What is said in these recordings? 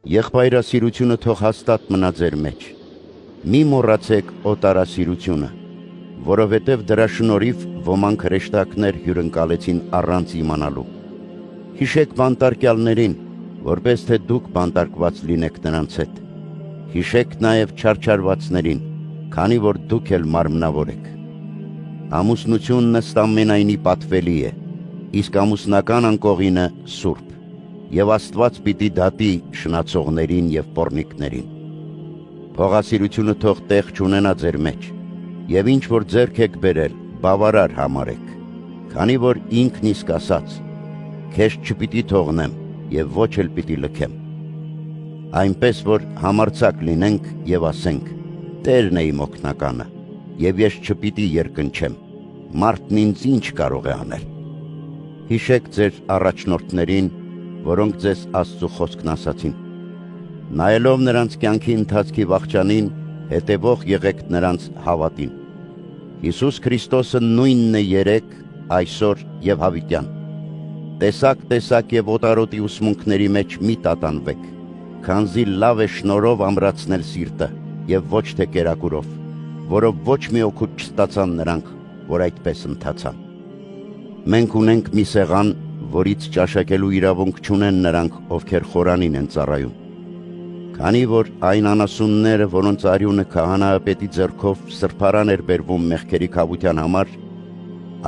Եղբայրասիրությունը թող հաստատ մնա ձեր մեջ։ Մի մոռացեք օտարասիրությունը, որովհետև դրա շնորհիվ ոմանք հրեշտակներ հյուրընկալեցին առանց իմանալու։ Հիշեք բանտարկյալներին, որպես թե դուք բանտարկված լինեք նրանց հետ։ Հիշեք նաև չարչարվածներին, քանի որ դուք էլ մարմնավոր եք։ Ամուսնությունն ըստ ամենայնի պատվելի է, իսկ ամուսնական անկողինը սուրբ, և Աստված պիտի դատի շնացողներին և պոռնիկներին։ Փողասիրությունը թող տեղ չունենա ձեր մեջ, և ինչ որ ձեռք եք բերել, բավարար համարեք, քանի որ ինքն իսկ ասաց. «Քեզ չպիտի թողնեմ և ոչ էլ պիտի լքեմ»։ Այնպես որ համարձակ լինենք և ասենք. «Տերն է իմ օգնականը, և ես չպիտի երկնչեմ, մարդն ինձ ինչ կարող է անել»։ Հիշեք ձեր առաջնորդներին, որոնք ձեզ Աստծու խոսքն ասացին։ Նայելով նրանց կյանքի ընթացքի վախճանին, հետևող եղեք նրանց հավատին։ Հիսուս Քրիստոսը նույնն է երեկ, այսօր և հավիտյան։ Տեսակ և օտարոտի ուսմունքների մեջ մի տատանվեք, քանզի լավ է շնորհով ամրացնել սիրտը և ոչ թե կերակուրով, որով ոչ մի օգուտ չստացան նրանք, որ այդպես ընթացան։ Մենք ունենք մի սեղան, որից ճաշակելու իրավունք չունեն նրանք, ովքեր խորանին են ծառայում։ Քանի որ այն անասունները, որոնց արյունը քահանայապետի ձեռքով սրբարան էր բերվում մեղքերի քավության համար,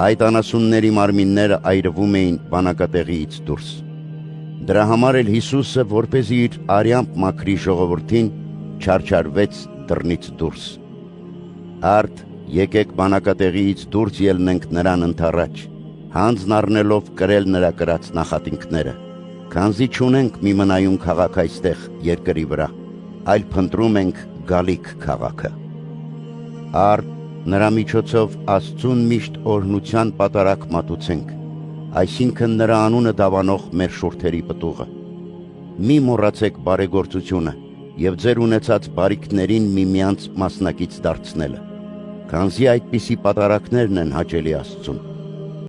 այդ անասունների մարմինները այրվում էին բանակատեղիից դուրս։ Դրա համար էլ Հիսուսը, որպեսզի իր արյամբ մաքրի ժողովրդին, չարչարվեց դռնից դուրս։ Արդ եկեք բանակատեղիից դուրս ելնենք նրան ընդառաջ, հանձն առնելով կրել նրա կրած նախատինքները, քանզի չունենք մի մնայուն քաղաք այստեղ երկրի վրա, այլ փնտրում ենք գալիք քաղաքը։ Արդ նրա միջոցով Աստծուն միշտ օրհնության պատարագ մատուցենք, այսինքն նրա անունը դավանող մեր շուրթերի պտուղը։ Մի մոռացեք բարեգործությունը և ձեր ունեցած բարիքներին միմյանց մասնակից դարձնելը, քանզի այդպիսի պատարագներն են հաճելի Աստծուն։